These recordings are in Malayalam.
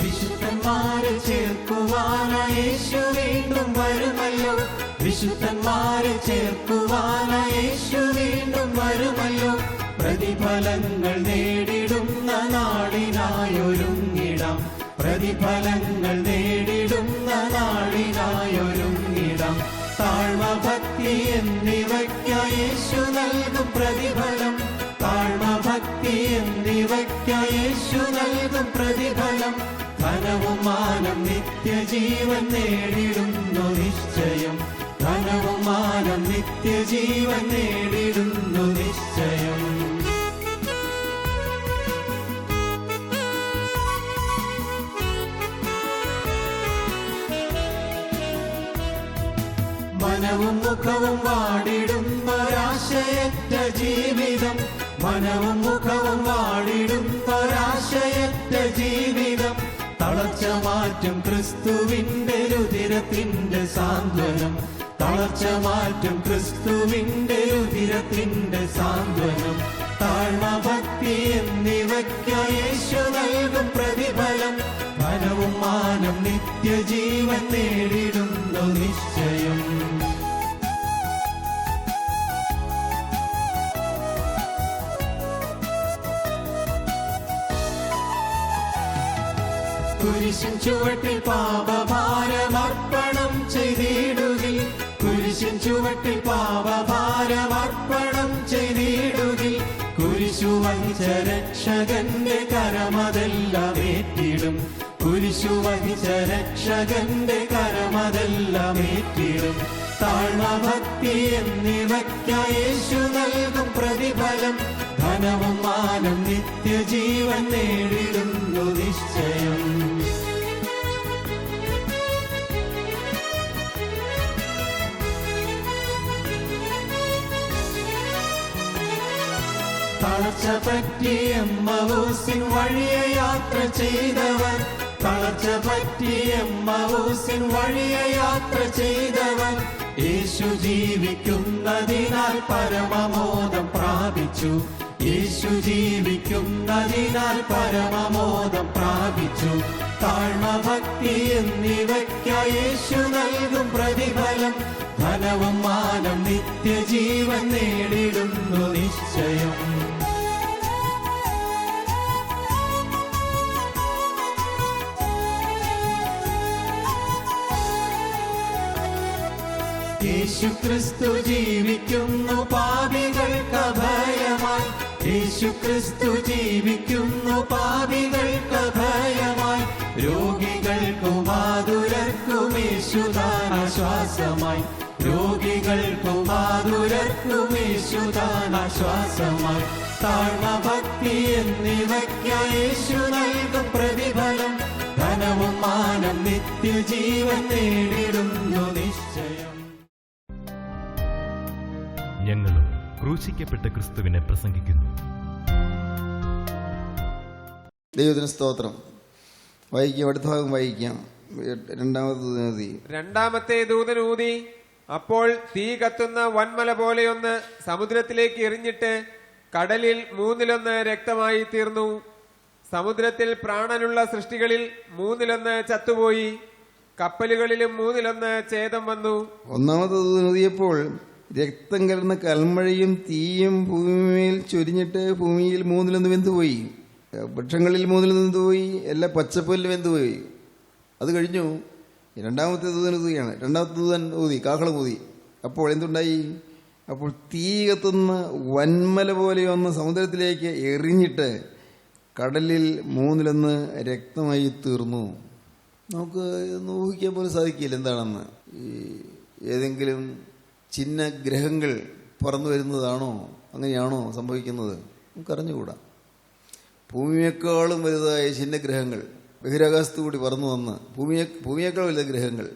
വിശുദ്ധന്മാരെ ചേർക്കുവാനായി യേശു വീണ്ടും വരുമല്ലോ. വിശുദ്ധന്മാരെ ചേർക്കുവാനായി യേശു വീണ്ടും വരുമല്ലോ. പ്രതിഫലങ്ങൾ നേടിടുന്ന നാളിനായൊരുങ്ങിടാം. പ്രതിഫലങ്ങൾ നേടിടുന്ന നാളിനായൊരുങ്ങിടാം. താഴ്മ, ഭക്തി എന്നിവയ്ക്കായി യേശു നൽകും പ്രതിഫലം. താഴ്മ, ഭക്തി എന്നിവയ്ക്കായി യേശു നൽകും പ്രതിഫലം. ധനവും മാനം നിത്യജീവൻ നേടിടുന്നു നിശ്ചയം. ധനവും മാനം നിത്യജീവൻ നേടിടുന്നു നിശ്ചയം. മനവും മുഖവും വാടിടുന്നൊരാശയറ്റ ജീവിതം. മനവും മുഖവും വാടിടുന്നൊരാശയറ്റ ജീവിതം. തളർച്ച മാറ്റും ക്രിസ്തുവിന്റെ രുധിരത്തിന്റെ സാന്ത്വനം. തളർച്ച മാറ്റും ക്രിസ്തുവിന്റെ രുധിരത്തിന്റെ സാന്ത്വനം. താഴ്മ, ഭക്തി എന്നിവയ്ക്കായി യേശു നൽകും പ്രതിഫലം. ധനവും മാനം നിത്യജീവൻ നേടിടുന്നു നിശ്ചയം. കുരിശിൻ ചുവട്ടിൽ പാപഭാരമർപ്പണം ചെയ്തിടുകിൽ. കുരിശിൻ ചുവട്ടിൽ പാപഭാരമർപ്പണം ചെയ്തിടുകിൽ. കുരിശു വഹിച്ച രക്ഷകന്റെ കരമതെല്ലാം ഏറ്റിടും. കുരിശു വഹിച്ച രക്ഷകന്റെ കരമതെല്ലാം ഏറ്റിടും. താഴ്മ, ഭക്തി എന്നിവയ്ക്കായി യേശു നൽകും പ്രതിഫലം. ധനവും മാനം നിത്യജീവൻ നേടിടുന്നു നിശ്ചയം. തളർച്ച പറ്റി എമ്മവൂസിൻ വഴിയെ യാത്ര ചെയ്തവൻ. തളർച്ച പറ്റി എമ്മവൂസിൻ വഴിയെ യാത്ര ചെയ്തവൻ. യേശു ജീവിക്കുന്നതിനാൽ പരമമോദം പ്രാപിച്ചു. യേശു ജീവിക്കുന്നതിനാൽ പരമമോദം പ്രാപിച്ചു. താഴ്മ, ഭക്തി എന്നിവയ്ക്കായി യേശു നൽകും പ്രതിഫലം. ധനവും മാനം നിത്യജീവൻ നേടിടുന്നു നിശ്ചയം. യേശു ക്രിസ്തു ജീവിക്കുന്നു പാപികൾക്ക് അഭയമായി. യേശു ക്രിസ്തു ജീവിക്കുന്നു പാപികൾക്ക് അഭയമായി. രോഗികൾക്കും ആതുരർക്കും യേശുദാൻ ആശ്വാസമായി. രോഗികൾക്കും ആതുരർക്കും യേശുദാൻ ആശ്വാസമായി. താഴ്മ, ഭക്തി എന്നിവയ്ക്കായി യേശു നൽകും പ്രതിഫലം. ധനവും മാനം നിത്യജീവൻ നേടിടുന്നു നിശ്ചയം. ഞങ്ങളും ക്രൂശിക്കപ്പെട്ട ക്രിസ്തുവിനെ പ്രസംഗിക്കുന്നു. ദൈവത്തിന് സ്തോത്രം. വായിക്കാം, അടുത്ത ഭാഗം വായിക്കാം. രണ്ടാമത്തെ ദൂതൻ ഊതി, അപ്പോൾ തീ കത്തുന്ന വൻമല പോലെയൊന്ന് സമുദ്രത്തിലേക്ക് എറിഞ്ഞിട്ട് കടലിൽ 1/3 രക്തമായി തീർന്നു. സമുദ്രത്തിൽ പ്രാണനുള്ള സൃഷ്ടികളിൽ 1/3 ചത്തുപോയി. കപ്പലുകളിലും 1/3 ഛേദം വന്നു. ഒന്നാമത്തെ ദൂതൻ ഊതിയപ്പോൾ രക്തം കലർന്ന കൽമഴയും തീയും ഭൂമിയിൽ ചൊരിഞ്ഞിട്ട് ഭൂമിയിൽ 1/3 വെന്തുപോയി. വൃക്ഷങ്ങളിൽ 1/3 വെന്തുപോയി. എല്ലാ പച്ചപ്പുല്ലും വെന്തുപോയി. അത് കഴിഞ്ഞു. രണ്ടാമത്തെ ദൂതൻ ഊതുകയാണ്. രണ്ടാമത്തെ ദൂതൻ ഊതി, കാഹളം ഊതി. അപ്പോൾ എന്തുണ്ടായി? അപ്പോൾ തീ കത്തുന്ന വൻമല പോലെയൊന്ന് സമുദ്രത്തിലേക്ക് എറിഞ്ഞിട്ട് കടലിൽ 1/3 രക്തമായി തീർന്നു. നമുക്ക് ഊഹിക്കാൻ പോലും സാധിക്കില്ല എന്താണെന്ന്. ഏതെങ്കിലും ചിഹ്ന ഗ്രഹങ്ങൾ പറന്നു വരുന്നതാണോ, അങ്ങനെയാണോ സംഭവിക്കുന്നത്? നമുക്കറിഞ്ഞുകൂടാ. ഭൂമിയേക്കാളും വലുതായ ചിഹ്നഗ്രഹങ്ങൾ ബഹിരാകാശത്തു കൂടി പറന്നു വന്ന് ഭൂമിയേക്കാൾ വലുത ഗ്രഹങ്ങൾ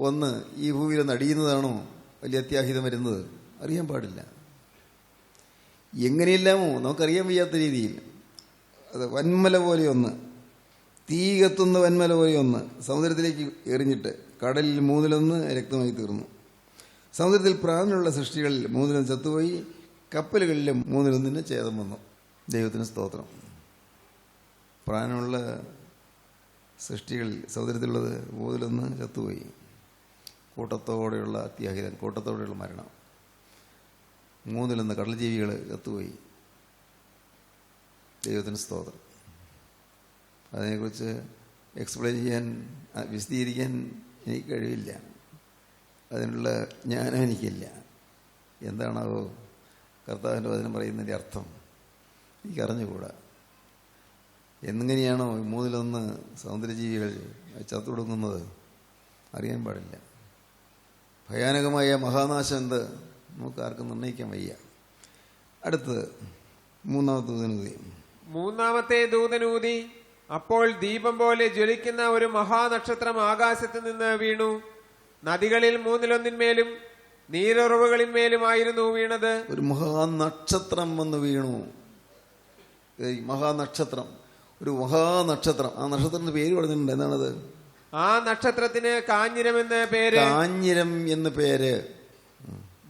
വന്ന് ഈ ഭൂമിയിലൊന്ന് അടിയുന്നതാണോ വലിയ അത്യാഹിതം വരുന്നത്? അറിയാൻ പാടില്ല. എങ്ങനെയില്ലാമോ നമുക്കറിയാൻ വയ്യാത്ത രീതിയിൽ അത് വന്മല പോലെ ഒന്ന്, തീ കത്തുന്ന വന്മല പോലെ ഒന്ന് സമുദ്രത്തിലേക്ക് എറിഞ്ഞിട്ട് കടലിൽ 1/3 രക്തമായി തീർന്നു. സമുദ്രത്തിൽ പ്രാണനുള്ള സൃഷ്ടികളിൽ 1/3 ചത്തുപോയി. കപ്പലുകളിലും 1/3 ഛേദം വന്നു. ദൈവത്തിന് സ്തോത്രം. പ്രാണമുള്ള സൃഷ്ടികളിൽ സമുദ്രത്തിലുള്ളത് 1/3 ചത്തുപോയി. കൂട്ടത്തോടെയുള്ള അത്യാഹിതം, കൂട്ടത്തോടെയുള്ള മരണം. 1/3 കടൽ ജീവികൾ ചത്തുപോയി. ദൈവത്തിന് സ്തോത്രം. അതിനെക്കുറിച്ച് എക്സ്പ്ലെയിൻ ചെയ്യാൻ, വിശദീകരിക്കാൻ എനിക്ക് കഴിവില്ല. അതിനുള്ള ജ്ഞാനം എനിക്കില്ല. എന്താണാവോ കർത്താവിൻ്റെ വചനം പറയുന്നതിൻ്റെ അർത്ഥം എനിക്കറിഞ്ഞുകൂടാ. എങ്ങനെയാണോ 1/3 സമുദ്രജീവികൾ ചത്തുടങ്ങുന്നത് അറിയാൻ പാടില്ല. ഭയാനകമായ മഹാനാശം എന്ത് നമുക്ക് ആർക്കും നിർണ്ണയിക്കാൻ വയ്യ. അടുത്തത് 3-ാമത്തെ ദൂതനൂതി. 3-ാമത്തെ ദൂതനൂതി. അപ്പോൾ ദീപം പോലെ ജ്വലിക്കുന്ന ഒരു മഹാനക്ഷത്രം ആകാശത്ത് നിന്ന് വീണു. നദികളിൽ 1/3 നീരുറവുകളിന്മേലുമായിരുന്നു വീണത്. ഒരു മഹാനക്ഷത്രം വന്ന് വീണു. മഹാനക്ഷത്രം, ഒരു മഹാനക്ഷത്രം. ആ നക്ഷത്രത്തിന്റെ പേര് പറഞ്ഞിട്ടുണ്ട്. എന്താണത്? ആ നക്ഷത്രത്തിന് കാഞ്ഞിരം എന്ന് പേര്. കാഞ്ഞിരം എന്ന് പേര്.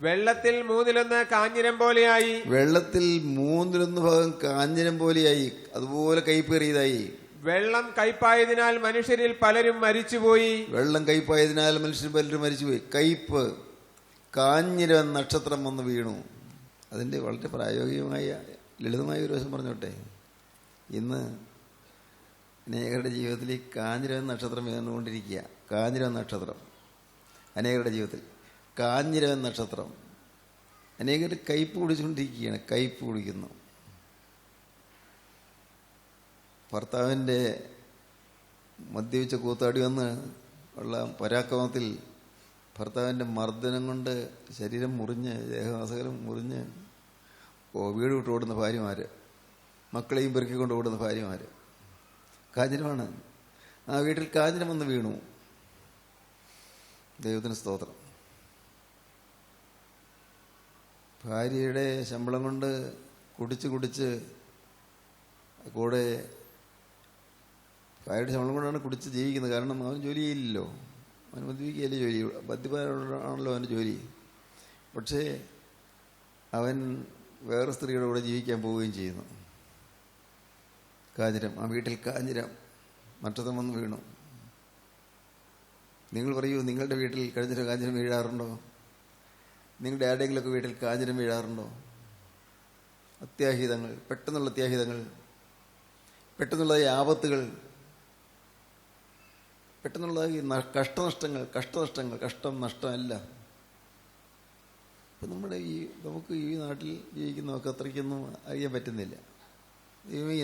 വെള്ളത്തിൽ 1/3 കാഞ്ഞിരം പോലെയായി. വെള്ളത്തിൽ 1/3 ഭാഗം കാഞ്ഞിരം പോലെയായി, അതുപോലെ കൈപ്പേറിയതായി. വെള്ളം കയ്പായതിനാൽ മനുഷ്യരിൽ പലരും മരിച്ചുപോയി. വെള്ളം കയ്പായതിനാൽ മനുഷ്യർ പലരും മരിച്ചുപോയി. കയ്പ്, കാഞ്ഞിരം നക്ഷത്രം വന്ന് വീണു. അതിൻ്റെ വളരെ പ്രായോഗികമായ ലളിതമായ ഒരു വശം പറഞ്ഞോട്ടെ. ഇന്ന് അനേകരുടെ ജീവിതത്തിൽ ഈ കാഞ്ഞിരം നക്ഷത്രം വീണുകൊണ്ടിരിക്കുക. കാഞ്ഞിരം നക്ഷത്രം അനേകരുടെ ജീവിതത്തിൽ, കാഞ്ഞിരം നക്ഷത്രം. അനേകർ കയ്പ് കുടിച്ചുകൊണ്ടിരിക്കുകയാണ്. കയ്പ് കുടിക്കുന്നു. ഭർത്താവിൻ്റെ മദ്യപിച്ച കൂത്താടി വന്ന് ഉള്ള പരാക്രമത്തിൽ ഭർത്താവിൻ്റെ മർദ്ദനം കൊണ്ട് ശരീരം മുറിഞ്ഞ്, ദേഹാസകലം മുറിഞ്ഞ് വീട് വിട്ട് ഓടുന്ന ഭാര്യമാർ, മക്കളെയും പെറുക്കിക്കൊണ്ട് ഓടുന്ന ഭാര്യമാർ. കാഞ്ഞിരമാണ്. ആ വീട്ടിൽ കാഞ്ഞിരം വന്ന് വീണു. ദൈവത്തിന് സ്തോത്രം. ഭാര്യയുടെ ശമ്പളം കൊണ്ട് കുടിച്ച് കൂടെ, ഭാര്യയുടെ ശമ്പളം കൊണ്ടാണ് കുടിച്ച് ജീവിക്കുന്നത്. കാരണം അവൻ ജോലി ചെയ്യില്ലല്ലോ, അവൻ മദ്യപിക്കുകയല്ലേ ജോലി, മദ്യപാനാണല്ലോ അവൻ്റെ ജോലി. പക്ഷേ അവൻ വേറെ സ്ത്രീയുടെ കൂടെ ജീവിക്കാൻ പോവുകയും ചെയ്യുന്നു. കാഞ്ഞിരം, ആ വീട്ടിൽ കാഞ്ഞിരം നക്ഷത്രം വന്ന് വീണു. നിങ്ങൾ പറയൂ, നിങ്ങളുടെ വീട്ടിൽ കാഞ്ഞിരം വീഴാറുണ്ടോ? നിങ്ങളുടെ ആരുടെയെങ്കിലുമൊക്കെ വീട്ടിൽ കാഞ്ഞിരം വീഴാറുണ്ടോ? അത്യാഹിതങ്ങൾ, പെട്ടെന്നുള്ള അത്യാഹിതങ്ങൾ, പെട്ടെന്നുള്ള ആപത്തുകൾ, പെട്ടെന്നുള്ള കഷ്ടനഷ്ടങ്ങൾ. കഷ്ടം നഷ്ടമല്ല. ഇപ്പം നമുക്ക് ഈ നാട്ടിൽ ജീവിക്കുന്നവർക്ക് അത്രയ്ക്കൊന്നും അറിയാൻ പറ്റുന്നില്ല.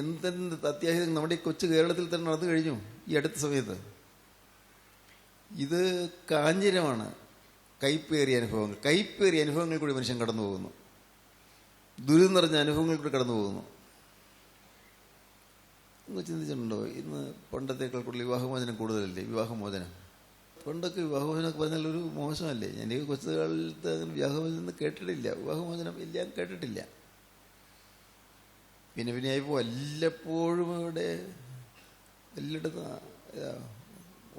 എന്തെന്ത് അത്യാഹിതം നമ്മുടെ ഈ കൊച്ചു കേരളത്തിൽ തന്നെ നടന്നു കഴിഞ്ഞു ഈ അടുത്ത സമയത്ത്. ഇത് കാഞ്ഞിരമാണ്. കയ്പേറിയ അനുഭവങ്ങൾ കൂടി മനുഷ്യൻ കടന്നു പോകുന്നു. ദുരിതം നിറഞ്ഞ അനുഭവങ്ങൾ കൂടി കടന്നു പോകുന്നു. ഒന്ന് ചിന്തിച്ചിട്ടുണ്ടോ? ഇന്ന് പണ്ടത്തേക്കാൾ കൂടുതൽ വിവാഹമോചനം കൂടുതലല്ലേ? വിവാഹമോചനം പണ്ടൊക്കെ വിവാഹമോചനം പറഞ്ഞാൽ ഒരു മോശമല്ലേ? ഞാൻ കൊച്ചുകാലത്ത് അങ്ങനെ വിവാഹമോചനം കേട്ടിട്ടില്ല, വിവാഹമോചനം ഇല്ല, കേട്ടിട്ടില്ല. പിന്നെ ആയിപ്പോൾ വല്ലപ്പോഴും ഇവിടെ എല്ലായിടത്തും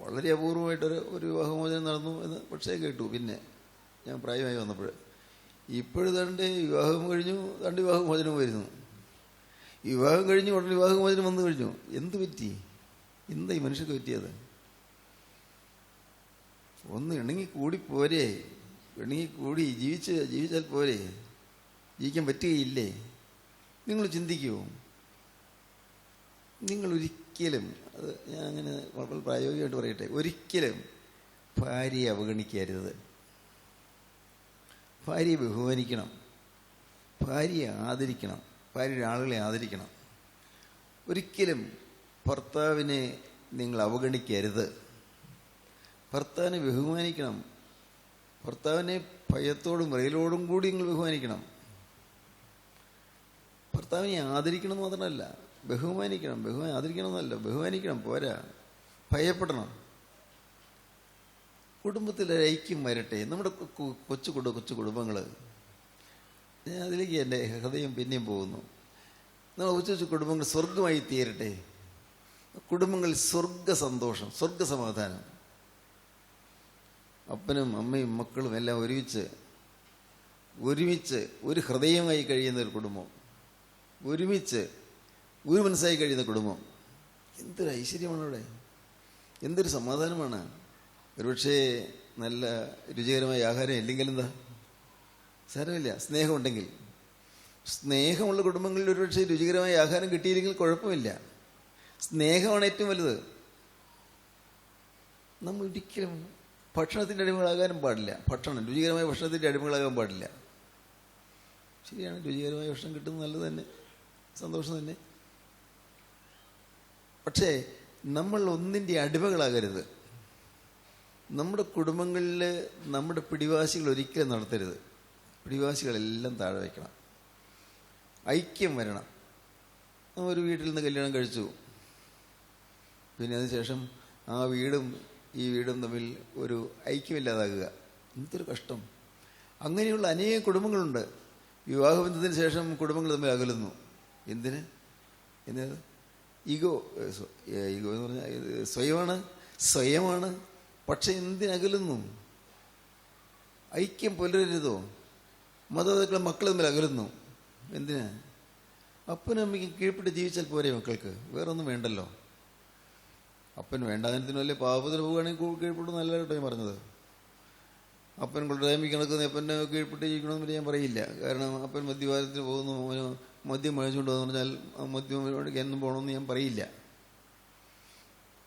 വളരെ അപൂർവമായിട്ടൊരു വിവാഹമോചനം നടന്നു എന്ന് പക്ഷേ കേട്ടു. പിന്നെ ഞാൻ പ്രായമായി വന്നപ്പോൾ ഇപ്പോഴത്തെ വിവാഹം കഴിഞ്ഞു, വിവാഹമോചനം വരുന്നു. വിവാഹം കഴിഞ്ഞു ഉടനെ വിവാഹമോചനം വന്നു കഴിഞ്ഞു. എന്ത് പറ്റി? എന്താ ഈ മനുഷ്യർക്ക് പറ്റിയത്? ഒന്ന് ഇണങ്ങി കൂടി പോരെ? ഇണങ്ങി കൂടി ജീവിച്ചാൽ പോരെ? ജീവിക്കാൻ പറ്റുകയില്ലേ? നിങ്ങൾ ചിന്തിക്കുമോ? നിങ്ങൾ ഒരിക്കലും, അത് ഞാൻ അങ്ങനെ വളരെ പ്രായോഗികമായിട്ട് പറയട്ടെ, ഒരിക്കലും ഭാര്യയെ അവഗണിക്കരുത്. ഭാര്യയെ ബഹുമാനിക്കണം, ഭാര്യയെ ആദരിക്കണം, ഭാര്യയുടെ ആളുകളെ ആദരിക്കണം. ഒരിക്കലും ഭർത്താവിനെ നിങ്ങൾ അവഗണിക്കരുത്. ഭർത്താവിനെ ബഹുമാനിക്കണം. ഭർത്താവിനെ ഭയത്തോടും വിറയലോടും കൂടി നിങ്ങൾ ബഹുമാനിക്കണം. ഭർത്താവിനെ ആദരിക്കണം മാത്രമല്ല, ബഹുമാനിക്കണം. ആദരിക്കണമെന്നല്ല, ബഹുമാനിക്കണം, പോരാ, ഭയപ്പെടണം. കുടുംബത്തിലൊരു ഐക്യം വരട്ടെ. നമ്മുടെ കൊച്ചു കുടുംബങ്ങൾ, ഞാൻ അതിലേക്ക് എൻ്റെ ഹൃദയം പിന്നെയും പോകുന്നു. നമ്മൾ കൊച്ചു കുടുംബങ്ങൾ സ്വർഗമായി തീരട്ടെ. കുടുംബങ്ങളിൽ സ്വർഗ സന്തോഷം, സ്വർഗ സമാധാനം. അപ്പനും അമ്മയും മക്കളും എല്ലാം ഒരുമിച്ച് ഒരു ഹൃദയമായി കഴിയുന്ന ഒരു കുടുംബം, ഒരുമിച്ച് ഒരു മനസ്സായി കഴിയുന്ന കുടുംബം. എന്തൊരു ഐശ്വര്യമാണ് അവിടെ, എന്തൊരു സമാധാനമാണ്. ഒരുപക്ഷേ നല്ല രുചികരമായ ആഹാരം ഇല്ലെങ്കിൽ എന്താ, സാരമില്ല, സ്നേഹമുണ്ടെങ്കിൽ. സ്നേഹമുള്ള കുടുംബങ്ങളിൽ ഒരുപക്ഷെ രുചികരമായ ആഹാരം കിട്ടിയില്ലെങ്കിൽ കുഴപ്പമില്ല. സ്നേഹമാണ് ഏറ്റവും വലുത്. നമ്മൾ ഒരിക്കലും ഭക്ഷണത്തിൻ്റെ അടിമകളാകാനും പാടില്ല. രുചികരമായ ഭക്ഷണത്തിൻ്റെ അടിമകളാകാൻ പാടില്ല. ശരിയാണ്, രുചികരമായ ഭക്ഷണം കിട്ടുന്നത് നല്ലത് തന്നെ, സന്തോഷം തന്നെ. പക്ഷേ നമ്മൾ ഒന്നിൻ്റെ അടിമകളാകരുത്. നമ്മുടെ കുടുംബങ്ങളിൽ നമ്മുടെ പിടിവാശികൾ ഒരിക്കലും നടത്തരുത്. പിടിവാശികളെല്ലാം താഴെ വയ്ക്കണം. ഐക്യം വരണം. നമ്മൾ ഒരു വീട്ടിൽ നിന്ന് കല്യാണം കഴിച്ചു, പിന്നെ അതിനുശേഷം ആ വീടും ഈ വീടും തമ്മിൽ ഒരു ഐക്യമില്ലാതാകുക, എന്തൊരു കഷ്ടം. അങ്ങനെയുള്ള അനേകം കുടുംബങ്ങളുണ്ട്. വിവാഹബന്ധത്തിന് ശേഷം കുടുംബങ്ങൾ തമ്മിൽ അകലുന്നു. എന്തിന്? ഈഗോ എന്ന് പറഞ്ഞാൽ സ്വയമാണ്. പക്ഷെ എന്തിനകലുന്നു? ഐക്യം പുലരരുതോ? മാതാപിതാക്കളെ മക്കൾ തമ്മിൽ അകലുന്നു. എന്തിനാ? അപ്പനും അമ്മയ്ക്കും കീഴ്പ്പെട്ട് ജീവിച്ചാൽ പോരെ മക്കൾക്ക്? വേറൊന്നും വേണ്ടല്ലോ. അപ്പൻ വേണ്ടാതിനത്തിനല്ലേ പാപത്തിന് പോവുകയാണെങ്കിൽ കീഴ്പ്പെടും, നല്ല കേട്ടോ ഞാൻ പറഞ്ഞത്. അപ്പൻ കൊള്ളരായ്മയ്ക്ക് നടക്കുന്ന അപ്പൻ്റെ കീഴ്പ്പെട്ട് ജീവിക്കണമെന്ന് ഞാൻ പറയില്ല. കാരണം അപ്പൻ മദ്യപാനത്തിന് പോകുന്നു, അവന് മദ്യം മേടിച്ചുകൊണ്ട് വന്നു പറഞ്ഞാൽ മദ്യം എന്നും പോകണമെന്ന് ഞാൻ പറയില്ല.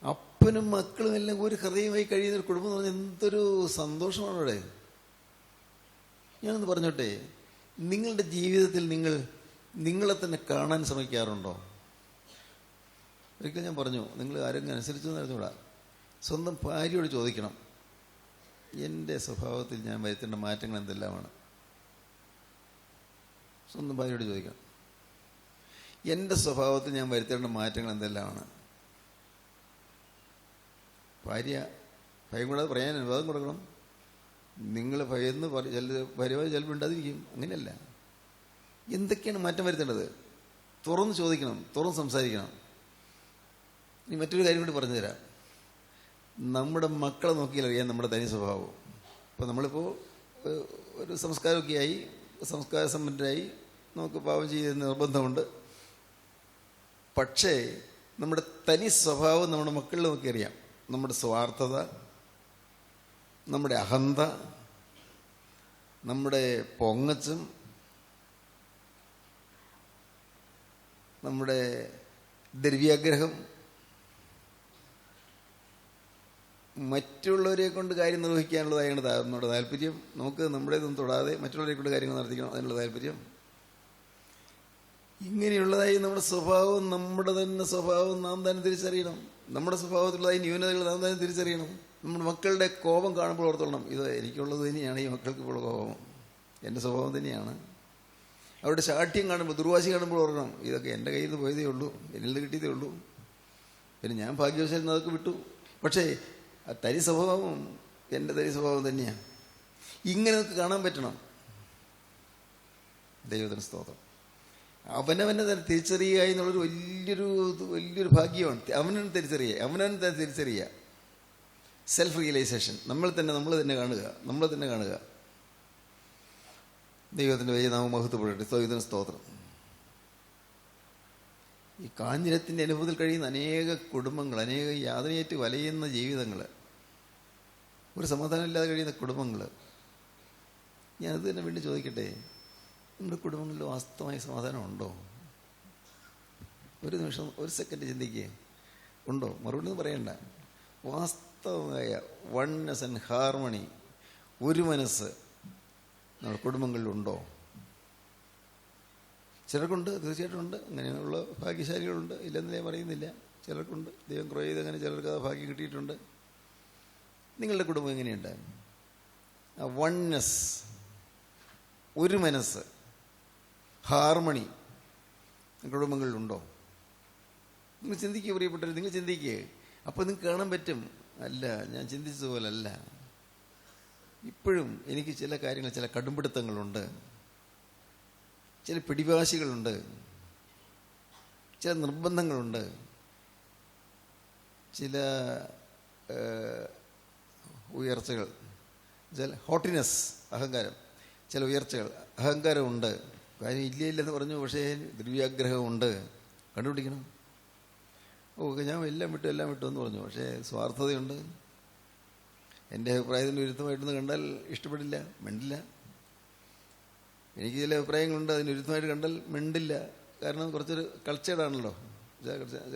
അപ്പനും മക്കളും എല്ലാം ഒരു ഹൃദയമായി കഴിയുന്ന ഒരു കുടുംബം എന്ന് പറഞ്ഞാൽ എന്തൊരു സന്തോഷമാണ് അവിടെ. ഞാനൊന്ന് പറഞ്ഞോട്ടെ, നിങ്ങളുടെ ജീവിതത്തിൽ നിങ്ങളെ തന്നെ കാണാൻ ശ്രമിക്കാറുണ്ടോ? ഒരിക്കലും ഞാൻ പറഞ്ഞു, നിങ്ങൾ ആരെങ്കിലും അനുസരിച്ചു അറിഞ്ഞൂടാ. സ്വന്തം ഭാര്യയോട് ചോദിക്കണം, എൻ്റെ സ്വഭാവത്തിൽ ഞാൻ വരുത്തേണ്ട മാറ്റങ്ങൾ എന്തെല്ലാമാണ്. സ്വന്തം ഭാര്യയോട് ചോദിക്കണം, എൻ്റെ സ്വഭാവത്തിൽ ഞാൻ വരുത്തേണ്ട മാറ്റങ്ങൾ എന്തെല്ലാമാണ്. ഭാര്യ ഭയം കൂടാതെ പറയാൻ അനുവാദം കൊടുക്കണം. നിങ്ങൾ ഭയന്ന് ഭാര്യമായി ചിലപ്പോൾ ഉണ്ടാതിരിക്കും. അങ്ങനെയല്ല, എന്തൊക്കെയാണ് മാറ്റം വരുത്തേണ്ടത് തുറന്ന് ചോദിക്കണം, തുറന്ന് സംസാരിക്കണം. ഇനി മറ്റൊരു കാര്യം കൂടി പറഞ്ഞു തരാം. നമ്മുടെ മക്കളെ നോക്കിയാലറിയാം നമ്മുടെ തനി സ്വഭാവം. ഇപ്പോൾ നമ്മളിപ്പോൾ ഒരു സംസ്കാരമൊക്കെ ആയി, സംസ്കാര സമ്പന്നരായി, നമുക്ക് പാപം ചെയ്യുന്ന നിർബന്ധമുണ്ട്. പക്ഷേ നമ്മുടെ തനി സ്വഭാവം നമ്മുടെ മക്കളിൽ നോക്കിയറിയാം. നമ്മുടെ സ്വാർത്ഥത, നമ്മുടെ അഹന്ത, നമ്മുടെ പൊങ്ങച്ചും, നമ്മുടെ ദ്രവ്യാഗ്രഹം, മറ്റുള്ളവരെ കൊണ്ട് കാര്യം നിർവഹിക്കാനുള്ളതായാണ് നമ്മുടെ താല്പര്യം. നമുക്ക് നമ്മുടേതൊന്നും തൊടാതെ മറ്റുള്ളവരെ കൊണ്ട് കാര്യങ്ങൾ നടത്തിക്കണം, അതിനുള്ള താല്പര്യം. ഇങ്ങനെയുള്ളതായി നമ്മുടെ സ്വഭാവം, നമ്മുടെ തന്നെ സ്വഭാവം നാം തന്നെ തിരിച്ചറിയണം. നമ്മുടെ സ്വഭാവത്തിലുള്ളതായി ന്യൂനതകൾ നാം തന്നെ തിരിച്ചറിയണം. നമ്മുടെ മക്കളുടെ കോപം കാണുമ്പോൾ ഓർത്തോളണം, ഇത് എനിക്കുള്ളത് തന്നെയാണ്, ഈ മക്കൾക്ക് ഇപ്പോൾ കോപം എൻ്റെ സ്വഭാവം തന്നെയാണ്. അവരുടെ ശാഠ്യം കാണുമ്പോൾ, ദുർവാശി കാണുമ്പോൾ ഓർക്കണം, ഇതൊക്കെ എൻ്റെ കയ്യിൽ നിന്ന് പോയതേ ഉള്ളൂ, എന്നിൽ നിന്ന് കിട്ടിയതേ ഉള്ളൂ, പിന്നെ ഞാൻ ഭാഗ്യവശാൽ അതൊക്കെ വിട്ടു. പക്ഷേ ആ തനി സ്വഭാവം എൻ്റെ തനി സ്വഭാവം തന്നെയാണ്. ഇങ്ങനെ നമുക്ക് കാണാൻ പറ്റണം. ദൈവത്തിന് സ്തോത്രം. അവനവനെ തന്നെ തിരിച്ചറിയുക എന്നുള്ളൊരു വലിയൊരു ഭാഗ്യമാണ്. അവനവനെ തിരിച്ചറിയുക, സെൽഫ് റിയലൈസേഷൻ. നമ്മൾ തന്നെ കാണുക. ദൈവത്തിൻ്റെ വലിയ നാമം മഹത്വപ്പെടട്ടെ. ദൈവത്തിന് സ്തോത്രം. ഈ കാഞ്ഞിരത്തിൻ്റെ അനുഭവത്തിൽ കഴിയുന്ന അനേക കുടുംബങ്ങൾ, അനേക യാതനയേറ്റ് വലയുന്ന ജീവിതങ്ങൾ, ഒരു സമാധാനമില്ലാതെ കഴിയുന്ന കുടുംബങ്ങൾ, ഞാനത് തന്നെ വീണ്ടും ചോദിക്കട്ടെ, നമ്മുടെ കുടുംബങ്ങളിൽ വാസ്തവമായ സമാധാനം ഉണ്ടോ? ഒരു നിമിഷം, ഒരു സെക്കൻഡ് ചിന്തിക്കുക, ഉണ്ടോ? മറുപടി ഒന്നും പറയണ്ട. വാസ്തവമായ വൺനെസ് ആൻഡ് ഹാർമണി, ഒരു മനസ്സ് നമ്മുടെ കുടുംബങ്ങളിലുണ്ടോ? ചിലർക്കുണ്ട്, തീർച്ചയായിട്ടും ഉണ്ട്. അങ്ങനെയുള്ള ഭാഗ്യശാലികളുണ്ട്, ഇല്ലെന്ന് ഞാൻ പറയുന്നില്ല. ചിലർക്കുണ്ട്, ദൈവം കുറേ ചെയ്ത് അങ്ങനെ ചിലർക്ക് ആ ഭാഗ്യം കിട്ടിയിട്ടുണ്ട്. നിങ്ങളുടെ കുടുംബം എങ്ങനെയുണ്ട്? ആ വൺനെസ്, ഒരു മനസ്സ്, ഹാർമണി കുടുംബങ്ങളിലുണ്ടോ? നിങ്ങൾ ചിന്തിക്കുക പ്രിയപ്പെട്ടവർ, നിങ്ങൾ ചിന്തിക്കുക. അപ്പോൾ നിങ്ങൾക്ക് കാണാൻ പറ്റും, അല്ല ഞാൻ ചിന്തിച്ചതുപോലല്ല. ഇപ്പോഴും എനിക്ക് ചില കാര്യങ്ങൾ, ചില കടുംപിടുത്തങ്ങളുണ്ട്, ചില പിടിവാശികളുണ്ട്, ചില നിർബന്ധങ്ങളുണ്ട്, ചില ഉയർച്ചകൾ, ചില ഹോട്ടിനെസ്, അഹങ്കാരം, ചില ഉയർച്ചകൾ, അഹങ്കാരമുണ്ട്. കാര്യം ഇല്ലെന്ന് പറഞ്ഞു, പക്ഷേ ദ്രവ്യാഗ്രഹമുണ്ട്. കണ്ടുപിടിക്കണം. ഓക്കെ, ഞാൻ എല്ലാം വിട്ടു എന്ന് പറഞ്ഞു, പക്ഷേ സ്വാർത്ഥതയുണ്ട്. എൻ്റെ അഭിപ്രായത്തിന് വിരുദ്ധമായിട്ടൊന്ന് കണ്ടാൽ ഇഷ്ടപ്പെടില്ല, മിണ്ടില്ല. എനിക്ക് ചില അഭിപ്രായങ്ങളുണ്ട്, അതിന് വിരുദ്ധമായിട്ട് കണ്ടാൽ മിണ്ടില്ല. കാരണം കുറച്ചൊരു കൾച്ചേർഡാണല്ലോ,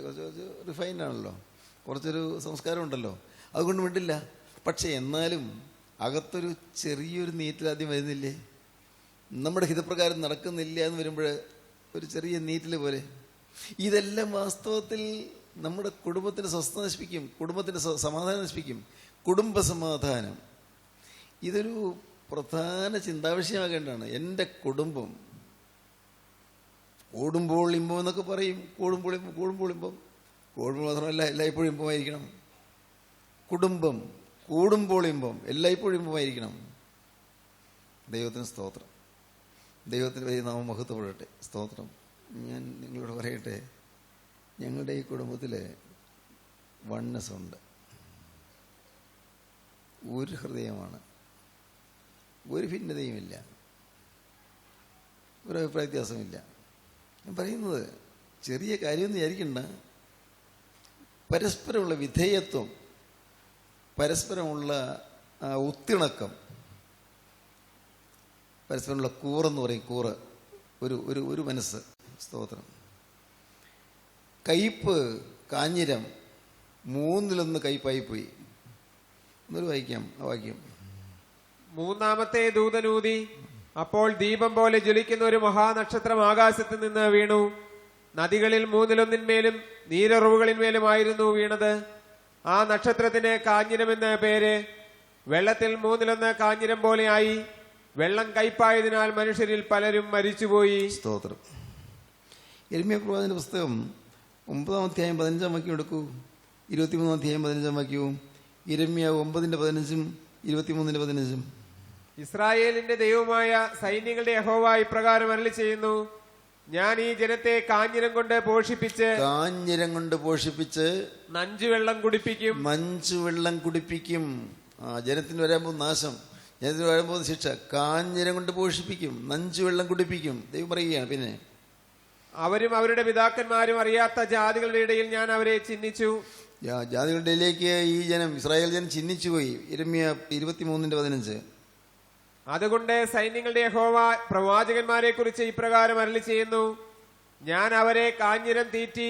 കുറച്ച് റിഫൈൻഡ് ആണല്ലോ, കുറച്ചൊരു സംസ്കാരമുണ്ടല്ലോ, അതുകൊണ്ട് മിണ്ടില്ല. പക്ഷെ എന്നാലും അകത്തൊരു ചെറിയൊരു നീറ്റിലാദ്യം വരുന്നില്ലേ? നമ്മുടെ ഹിതപ്രകാരം നടക്കുന്നില്ല എന്ന് വരുമ്പോൾ ഒരു ചെറിയ നീറ്റിൽ പോലെ. ഇതെല്ലാം വാസ്തവത്തിൽ നമ്മുടെ കുടുംബത്തിന് സ്വസ്ഥത നശിപ്പിക്കും, കുടുംബത്തിൻ്റെ സമാധാനം നശിപ്പിക്കും. കുടുംബസമാധാനം ഇതൊരു പ്രധാന ചിന്താവിഷയമാകേണ്ടതാണ്. എൻ്റെ കുടുംബം കൂടുമ്പോൾ ഇമ്പം എന്നൊക്കെ പറയും. കൂടുമ്പോൾ ഇമ്പം മാത്രമല്ല, എല്ലായ്പ്പോഴും ഇമ്പമായിരിക്കണം. കുടുംബം കൂടുമ്പോൾ ഇമ്പം, എല്ലായ്പ്പോഴും ഇമ്പമായിരിക്കണം. ദൈവത്തിന് സ്തോത്രം, ദൈവത്തിന് വലിയ നാമം മഹത്വപ്പെടട്ടെ. സ്തോത്രം. ഞാൻ നിങ്ങളോട് പറയട്ടെ, ഞങ്ങളുടെ ഈ കുടുംബത്തിൽ വണ്ണസ് ഉണ്ട്. ഒരു ഹൃദയമാണ്, ഒരു ഭിന്നതയുമില്ല, ഒരു അഭിപ്രായ വ്യത്യാസമില്ല. ഞാൻ പറയുന്നത് ചെറിയ കാര്യമൊന്നും വിചാരിക്കണ്ട. പരസ്പരമുള്ള വിധേയത്വം, പരസ്പരമുള്ള ഒത്തിണക്കം, പരസ്പരമുള്ള കൂറെന്ന് പറയും, കൂറ്, ഒരു മനസ്സ്. സ്തോത്രം. കയ്പ്, കാഞ്ഞിരം, മൂന്നിലൊന്ന് കയ്പായിപ്പോയി. എന്നൊരു വായിക്കാം, ആ വാക്യം. മൂന്നാമത്തെ ദൂതനൂതി, അപ്പോൾ ദീപം പോലെ ജ്വലിക്കുന്ന ഒരു മഹാനക്ഷത്രം ആകാശത്ത് നിന്ന് വീണു. നദികളിൽ മൂന്നിലൊന്നിന്മേലും നീരുറവുകളിന്മേലുമായിരുന്നു വീണത്. ആ നക്ഷത്രത്തിന് കാഞ്ഞിരമെന്ന് പേര്. വെള്ളത്തിൽ മൂന്നിലൊന്ന് കാഞ്ഞിരം പോലെയായി. വെള്ളം കയ്പായതിനാൽ മനുഷ്യരിൽ പലരും മരിച്ചുപോയി. സ്തോത്രം. യിരെമ്യാ പ്രവാചകന്റെ പുസ്തകം 9-ാം അധ്യായം 15-ാം വാക്യം എടുക്കൂ. 23-ാം അധ്യായം 15-ാം വാക്യവും. യിരെമ്യാ 9:15, 23:15. ഇസ്രായേലിന്റെ ദൈവമായ സൈന്യങ്ങളുടെ യഹോവ ഇപ്രകാരം അരുളി ചെയ്യുന്നു, ഞാൻ ഈ ജനത്തെ കാഞ്ഞിരം കൊണ്ട് പോഷിപ്പിച്ച് നഞ്ചുവെള്ളം കുടിപ്പിക്കും. ജനത്തിന് വരാൻ പോകുന്ന നാശം, ജനത്തിന് വരാൻ പോകുന്ന ശിക്ഷ, കാഞ്ഞിരം കൊണ്ട് പോഷിപ്പിക്കും, നഞ്ചുവെള്ളം കുടിപ്പിക്കും. ദൈവം പറയുകയാണ്. പിന്നെ അവരും അവരുടെ പിതാക്കന്മാരും അറിയാത്ത ജാതികളുടെ ഇടയിൽ ഞാൻ അവരെ ചിഹ്നിച്ചു. ജാതികളുടെ ഇടയിലേക്ക് ഈ ജനം, ഇസ്രായേൽ ജനം ചിഹ്നിച്ചുപോയി. യിരെമ്യാ 23:15. അതുകൊണ്ട് സൈന്യങ്ങളുടെ യഹോവ പ്രവാചകന്മാരെ കുറിച്ച് ഇപ്രകാരം അരുളി ചെയ്യുന്നു, ഞാൻ അവരെ കാഞ്ഞിരം തീറ്റി.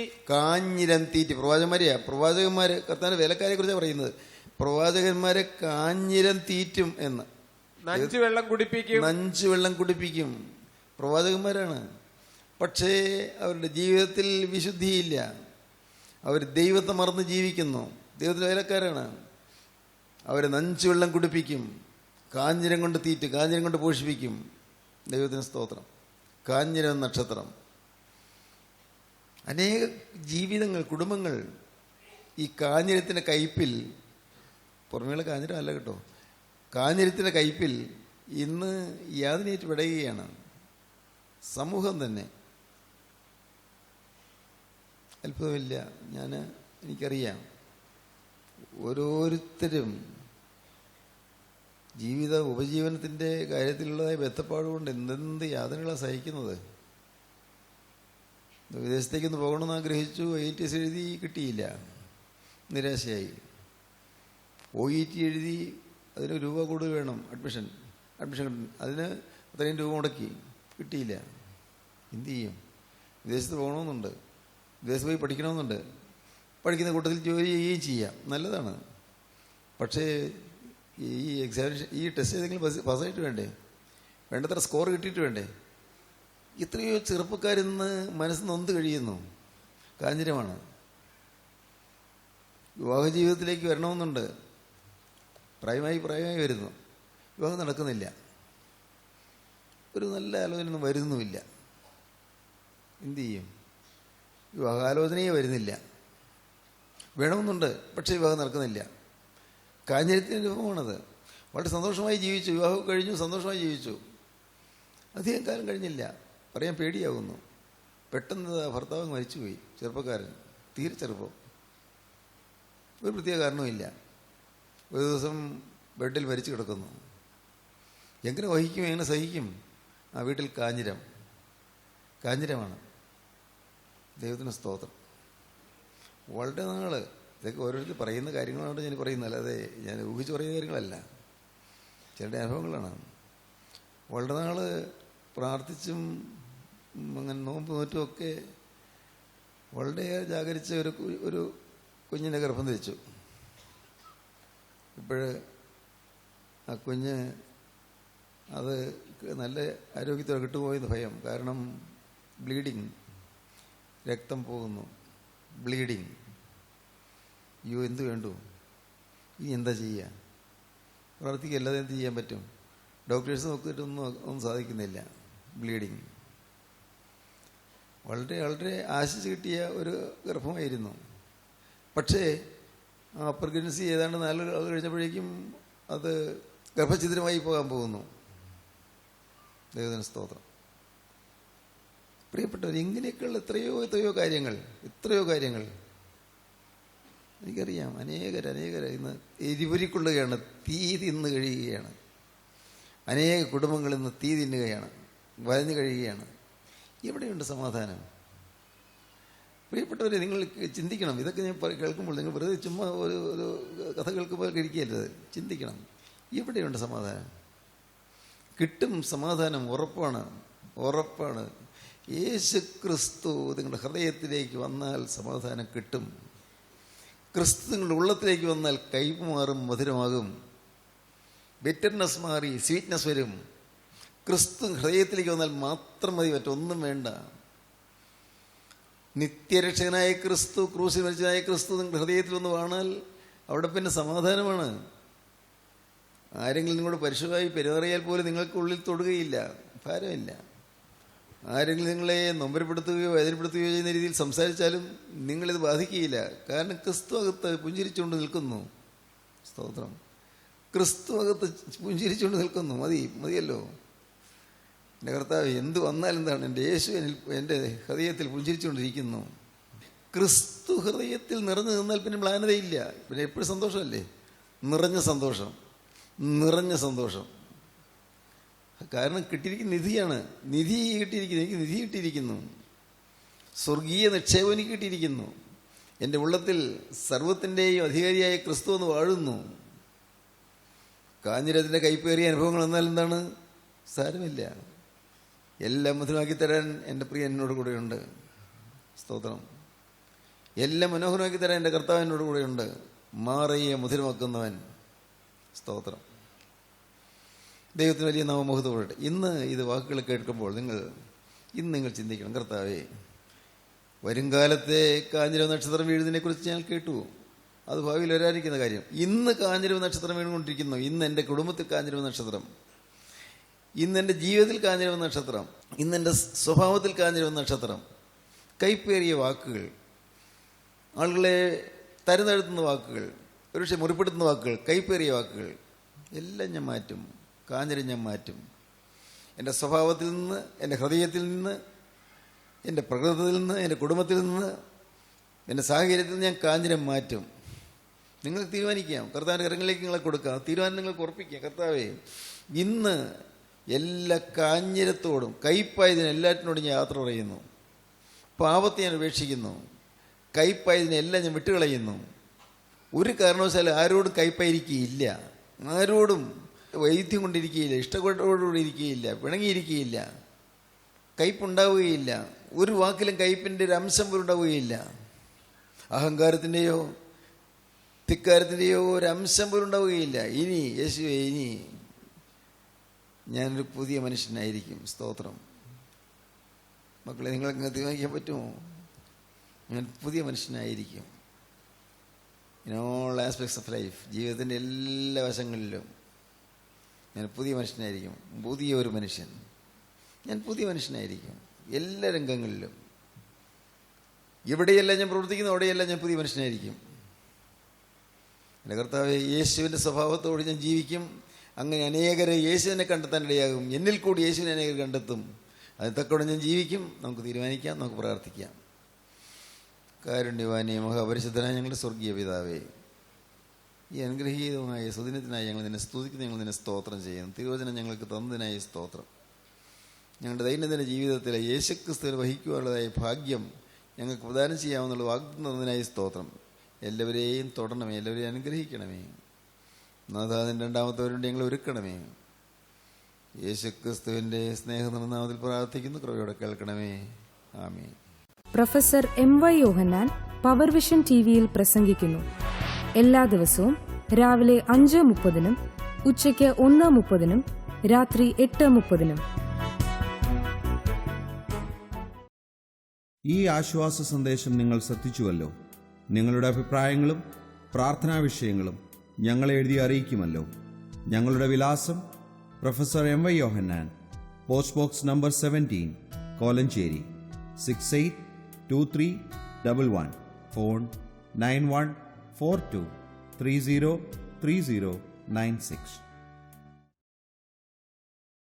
പ്രവാചകന്മാര് കർത്താവിന്റെ വേലക്കാരെ കുറിച്ചാണ് പറയുന്നത്. പ്രവാചകന്മാരെ കാഞ്ഞിരം തീറ്റും എന്ന്. നഞ്ചുവെള്ളം കുടിപ്പിക്കും. പ്രവാചകന്മാരാണ്. പക്ഷേ അവരുടെ ജീവിതത്തിൽ വിശുദ്ധിയില്ല. അവർ ദൈവത്തെ മറന്ന് ജീവിക്കുന്നു. ദൈവത്തിന്റെ വേലക്കാരാണ്. അവരെ നഞ്ചുവെള്ളം കുടിപ്പിക്കും, കാഞ്ഞിരം കൊണ്ട് തീറ്റും, കാഞ്ഞിരം കൊണ്ട് പോഷിപ്പിക്കും. ദൈവത്തിന് സ്തോത്രം. കാഞ്ഞിരം നക്ഷത്രം. അനേക ജീവിതങ്ങൾ, കുടുംബങ്ങൾ ഈ കാഞ്ഞിരത്തിൻ്റെ കയ്പിൽ, പുറമേയുള്ള കാഞ്ഞിരം അല്ല കേട്ടോ, കാഞ്ഞിരത്തിൻ്റെ കയ്പിൽ ഇന്ന് യാതനയേറ്റ് വിടയുകയാണ് സമൂഹം തന്നെ. അത്ഭുതമില്ല. എനിക്കറിയാം, ഓരോരുത്തരും ഉപജീവനത്തിൻ്റെ കാര്യത്തിലുള്ളതായ ബന്ധപ്പാടുകൊണ്ട് എന്തെന്ത് യാതനകളാണ് സഹിക്കുന്നത്. വിദേശത്തേക്കൊന്ന് പോകണമെന്ന് ആഗ്രഹിച്ചു, IELTS എഴുതി, കിട്ടിയില്ല, നിരാശയായി. OET എഴുതി, അതിന് രൂപ കൂടുതൽ വേണം, അഡ്മിഷൻ അതിന് അത്രയും രൂപ മുടക്കി, കിട്ടിയില്ല. എന്തു ചെയ്യും? വിദേശത്ത് പോകണമെന്നുണ്ട്, വിദേശത്ത് പോയി പഠിക്കണമെന്നുണ്ട്. പഠിക്കുന്ന കൂട്ടത്തിൽ ജോലി ചെയ്യുകയും ചെയ്യാം, നല്ലതാണ്. പക്ഷേ ഈ എക്സാമിനേഷൻ, ഈ ടെസ്റ്റ് ഏതെങ്കിലും പാസ്സായിട്ട് വേണ്ടേ? വേണ്ടത്ര സ്കോർ കിട്ടിയിട്ട് വേണ്ടേ? എത്രയോ ചെറുപ്പക്കാരിന്ന് മനസ്സ് നൊന്ത് കഴിയുന്നു. കാഞ്ഞിരമാണ്. വിവാഹ ജീവിതത്തിലേക്ക് വരണമെന്നുണ്ട്, പ്രായമായി വരുന്നു, വിവാഹം നടക്കുന്നില്ല, ഒരു നല്ല ആലോചനയൊന്നും വരുന്നുമില്ല. എന്തു ചെയ്യും? വിവാഹാലോചനയെ വരുന്നില്ല. വേണമെന്നുണ്ട്, പക്ഷേ വിവാഹം നടക്കുന്നില്ല. കാഞ്ഞിരത്തിൻ്റെ അനുഭവമാണത്. വളരെ സന്തോഷമായി ജീവിച്ചു, വിവാഹം കഴിഞ്ഞു, സന്തോഷമായി ജീവിച്ചു. അധികം കാലം കഴിഞ്ഞില്ല, പറയാൻ പേടിയാവുന്നു. പെട്ടെന്ന് ഭർത്താവ് മരിച്ചുപോയി. ചെറുപ്പക്കാരൻ, തീരെ ചെറുപ്പം, ഒരു പ്രത്യേക കാരണവുമില്ല. ഒരു ദിവസം ബെഡിൽ മരിച്ചു കിടക്കുന്നു. എങ്ങനെ വഹിക്കും, എങ്ങനെ സഹിക്കും? ആ വീട്ടിൽ കാഞ്ഞിരമാണ്. ദൈവത്തിന് സ്തോത്രം. വളരെ നാൾ ഇതൊക്കെ ഓരോരുത്തർ പറയുന്ന കാര്യങ്ങളാണ് ഞാൻ പറയുന്നത്, അല്ലാതെ ഞാൻ ഊഹിച്ച് പറയുന്ന കാര്യങ്ങളല്ല, ചിലരുടെ അനുഭവങ്ങളാണ്. വളരെ നാൾ പ്രാർത്ഥിച്ചും അങ്ങനെ നോമ്പ് നോറ്റുമൊക്കെ വളരെയേറെ ജാഗരിച്ച് ഒരു കുഞ്ഞിനെ ഗർഭം ധരിച്ചു. ഇപ്പോഴ് ആ കുഞ്ഞ് അത് നല്ല ആരോഗ്യത്തോടെ കിട്ടുപോയെന്ന് ഭയം. കാരണം ബ്ലീഡിങ്, രക്തം പോകുന്നു, ബ്ലീഡിങ്. അയ്യോ, എന്ത് വേണ്ടു, ഇനി എന്താ ചെയ്യുക? പ്രാർത്ഥിക്കല്ലാതെ എന്ത് ചെയ്യാൻ പറ്റും? ഡോക്ടേഴ്സ് നോക്കിയിട്ടൊന്നും സാധിക്കുന്നില്ല. ബ്ലീഡിങ്. വളരെ വളരെ ആശിച്ച് കിട്ടിയ ഒരു ഗർഭമായിരുന്നു. പക്ഷേ ആ പ്രഗ്നൻസി ഏതാണ്ട് 4 നാൾ കഴിഞ്ഞപ്പോഴേക്കും അത് ഗർഭഛിദ്രമായി പോകാൻ പോകുന്നു. ദൈവത്തിന് സ്തോത്രം. പ്രിയപ്പെട്ടവർ, ഇങ്ങനെയൊക്കെയുള്ള എത്രയോ കാര്യങ്ങൾ എനിക്കറിയാം. അനേകർ ഇന്ന് എരിപൊരിക്കൊള്ളുകയാണ്, തീ തിന്ന് കഴിയുകയാണ്. അനേക കുടുംബങ്ങൾ ഇന്ന് തീ തിന്നുകയാണ്, വലഞ്ഞു കഴിയുകയാണ്. എവിടെയുണ്ട് സമാധാനം? പ്രിയപ്പെട്ടവരെ, നിങ്ങൾ ചിന്തിക്കണം. ഇതൊക്കെ ഞാൻ കേൾക്കുമ്പോൾ നിങ്ങൾ വെറുതെ ചുമ്മാ ഒരു കഥ കേൾക്കുമ്പോൾ കഴിക്കുകയല്ലത്. ചിന്തിക്കണം, എവിടെയുണ്ട് സമാധാനം? കിട്ടും സമാധാനം, ഉറപ്പാണ്. യേശു ക്രിസ്തു നിങ്ങളുടെ ഹൃദയത്തിലേക്ക് വന്നാൽ സമാധാനം കിട്ടും. ക്രിസ്തു നിങ്ങളുടെ ഉള്ളത്തിലേക്ക് വന്നാൽ കയ്പ് മാറും, മധുരമാകും. ബിറ്റർനെസ് മാറി സ്വീറ്റ്നെസ് വരും. ക്രിസ്തു ഹൃദയത്തിലേക്ക് വന്നാൽ മാത്രം മതി, മറ്റൊന്നും വേണ്ട. നിത്യരക്ഷകനായ ക്രിസ്തു, ക്രൂശിൽ മരിച്ചതായ ക്രിസ്തു നിങ്ങളുടെ ഹൃദയത്തിൽ വന്ന് വാണാൽ അവിടെ പിന്നെ സമാധാനമാണ്. ആരെങ്കിലും നിങ്ങളോട് പരുഷമായി പെരുമാറിയാൽ പോലും നിങ്ങൾക്കുള്ളിൽ തൊടുകയില്ല, ഭാരമില്ല. ആരെങ്കിലും നിങ്ങളെ നൊമ്പരപ്പെടുത്തുകയോ വേദനപ്പെടുത്തുകയോ ചെയ്യുന്ന രീതിയിൽ സംസാരിച്ചാലും നിങ്ങളിത് ബാധിക്കുകയില്ല. കാരണം ക്രിസ്തു അകത്ത് പുഞ്ചിരിച്ചുകൊണ്ട് നിൽക്കുന്നു. സ്തോത്രം. ക്രിസ്തു അകത്ത് പുഞ്ചിരിച്ചുകൊണ്ട് നിൽക്കുന്നു. മതിയല്ലോ. എൻ്റെ കർത്താവ് എന്ത് വന്നാലെന്താണ്, എൻ്റെ യേശു എൻ്റെ ഹൃദയത്തിൽ പുഞ്ചിരിച്ചുകൊണ്ടിരിക്കുന്നു. ക്രിസ്തു ഹൃദയത്തിൽ നിറഞ്ഞു നിന്നാൽ പിന്നെ മ്ലാനതയില്ല, പിന്നെ എപ്പോഴും സന്തോഷമല്ലേ, നിറഞ്ഞ സന്തോഷം. കാരണം കിട്ടിയിരിക്കുന്ന നിധിയാണ്. എനിക്ക് നിധി കിട്ടിയിരിക്കുന്നു. സ്വർഗീയ നിക്ഷേപം എനിക്ക് കിട്ടിയിരിക്കുന്നു. എൻ്റെ ഉള്ളത്തിൽ സർവത്തിൻ്റെയും അധികാരിയായ ക്രിസ്തു എന്ന് വാഴുന്നു. കാഞ്ഞിരത്തിൻ്റെ കൈപ്പേറിയ അനുഭവങ്ങൾ എന്നാൽ എന്താണ്? സാരമില്ല, എല്ലാം മധുരമാക്കി തരാൻ എൻ്റെ പ്രിയ എന്നോട് കൂടെയുണ്ട്. സ്തോത്രം. എല്ലാം മനോഹരമാക്കി തരാൻ എൻ്റെ കർത്താവ് എന്നോട് കൂടെയുണ്ട്. മാറിയ മധുരമാക്കുന്നവൻ. സ്തോത്രം. ദൈവത്തിന് വലിയ നാമമഹത്വപ്പെടട്ടെ. ഇന്ന് ഇത് വാക്കുകൾ കേൾക്കുമ്പോൾ നിങ്ങൾ ചിന്തിക്കണം, കർത്താവേ, വരുംകാലത്തെ കാഞ്ഞിരവ് നക്ഷത്രം വീഴുന്നതിനെക്കുറിച്ച് ഞാൻ കേട്ടു. അത് ഭാവിയിൽ വരാനിരിക്കുന്ന കാര്യം. ഇന്ന് കാഞ്ഞിരവ് നക്ഷത്രം വീണുകൊണ്ടിരിക്കുന്നു. ഇന്ന് എൻ്റെ കുടുംബത്തിൽ കാഞ്ഞിരവ് നക്ഷത്രം, ഇന്ന് എൻ്റെ ജീവിതത്തിൽ കാഞ്ഞിരവ് നക്ഷത്രം, ഇന്ന് എൻ്റെ സ്വഭാവത്തിൽ കാഞ്ഞിരവ് നക്ഷത്രം. കൈപ്പേറിയ വാക്കുകൾ, ആളുകളെ തരുന്നെഴുത്തുന്ന വാക്കുകൾ, ഒരുപക്ഷെ മുറിപ്പെടുത്തുന്ന വാക്കുകൾ, കൈപ്പേറിയ വാക്കുകൾ എല്ലാം ഞാൻ മാറ്റും. കാഞ്ഞിരം ഞാൻ മാറ്റും. എൻ്റെ സ്വഭാവത്തിൽ നിന്ന്, എൻ്റെ ഹൃദയത്തിൽ നിന്ന്, എൻ്റെ പ്രകൃതത്തിൽ നിന്ന്, എൻ്റെ കുടുംബത്തിൽ നിന്ന്, എൻ്റെ സാഹചര്യത്തിൽ നിന്ന് ഞാൻ കാഞ്ഞിരം മാറ്റും. നിങ്ങൾക്ക് തീരുമാനിക്കാം. കർത്താവിൻ്റെ കരങ്ങളിലേക്ക് നിങ്ങളെ കൊടുക്കാം. തീരുമാനം നിങ്ങൾക്ക് ഉറപ്പിക്കാം. കർത്താവേ, ഇന്ന് എല്ലാ കാഞ്ഞിരത്തോടും കയ്പായതിനെല്ലാറ്റിനോടും ഞാൻ യാത്ര പറയുന്നു. പാപത്തെ ഞാൻ ഉപേക്ഷിക്കുന്നു. കയ്പായതിനെല്ലാം ഞാൻ വിട്ടുകളയുന്നു. ഒരു കാരണവശാലും ആരോടും കയ്പായിരിക്കുകയില്ല, ആരോടും വൈദ്യം കൊണ്ടിരിക്കുകയില്ല, ഇഷ്ടത്തോടുകൂടി ഇരിക്കുകയില്ല, പിണങ്ങിയിരിക്കുകയില്ല, കയ്പുണ്ടാവുകയില്ല. ഒരു വാക്കിലും കയ്പിൻ്റെ ഒരു അംശം പോലും ഉണ്ടാവുകയില്ല. അഹങ്കാരത്തിൻ്റെയോ ധിക്കാരത്തിൻ്റെയോ ഒരു അംശം പോലും ഉണ്ടാവുകയില്ല. ഇനി യേശുവേ, ഇനി ഞാനൊരു പുതിയ മനുഷ്യനായിരിക്കും. സ്തോത്രം. മക്കളെ, നിങ്ങൾക്ക് തീരുമാനിക്കാൻ പറ്റുമോ? ഞാൻ പുതിയ മനുഷ്യനായിരിക്കും. In all aspects of life, ജീവിതത്തിൻ്റെ എല്ലാ വശങ്ങളിലും ഞാൻ പുതിയ മനുഷ്യനായിരിക്കും. പുതിയ ഒരു മനുഷ്യൻ. ഞാൻ പുതിയ മനുഷ്യനായിരിക്കും എല്ലാ രംഗങ്ങളിലും. എവിടെയെല്ലാം ഞാൻ പ്രവർത്തിക്കുന്നു അവിടെയെല്ലാം ഞാൻ പുതിയ മനുഷ്യനായിരിക്കും. എൻ്റെ കർത്താവേ, യേശുവിൻ്റെ സ്വഭാവത്തോട് ഞാൻ ജീവിക്കും. അങ്ങനെ അനേകരെ യേശുവിനെ കണ്ടെത്താനിടയാകും. എന്നിൽ കൂടി യേശുവിനെ അനേകർ കണ്ടെത്തും. അതിന് തക്കോടെ ഞാൻ ജീവിക്കും. നമുക്ക് തീരുമാനിക്കാം, നമുക്ക് പ്രാർത്ഥിക്കാം. കാരുണ്യവാനേ, മഹാപരിശുദ്ധനായ ഞങ്ങളുടെ സ്വർഗീയ പിതാവേ, ഈ അനുഗ്രഹീതമായ സുദിനത്തിനായി ഞങ്ങൾ നിന്നെ സ്തുതിക്കുന്നു, ഞങ്ങൾ നിന്നെ സ്തോത്രം ചെയ്യുന്നു. തിരുവചനം ഞങ്ങൾക്ക് തന്നതിനായി സ്തോത്രം. ഞങ്ങളുടെ ദൈനംദിന ജീവിതത്തിലെ യേശുക്രിസ്തുവിനെ വഹിക്കുവാനുള്ളതായ ഭാഗ്യം ഞങ്ങൾക്ക് പ്രദാനം ചെയ്യാമെന്നുള്ള വാഗ്ദാനം തന്നതിനായി സ്തോത്രം. എല്ലാവരെയും തൊടണമേ, എല്ലാവരെയും അനുഗ്രഹിക്കണമേ. നാഥാദിൻ്റെ രണ്ടാമത്തവരുണ്ട് ഞങ്ങൾ ഒരുക്കണമേ. യേശുക്രിസ്തുവിൻ്റെ സ്നേഹനിർനാമത്തിൽ പ്രാർത്ഥിക്കുന്നു. കൃപയോടെ കേൾക്കണമേ. ആമേൻ. Professor MY Yohannan power vision TV-യിൽ പ്രസംഗിക്കുന്നു. എല്ലാ ദിവസവും രാവിലെ 5:30 ഉച്ചയ്ക്ക് 1:30 രാത്രി 8:30. ഈ ആശ്വാസ സന്ദേശം നിങ്ങൾ ശ്രദ്ധിച്ചുവല്ലോ. നിങ്ങളുടെ അഭിപ്രായങ്ങളും പ്രാർത്ഥനാ വിഷയങ്ങളും ഞങ്ങളെ എഴുതി അറിയിക്കുമല്ലോ. ഞങ്ങളുടെ വിലാസം: professor MY Yohannan, post box number 17, Kolenchery 682311. Phone 9142303096.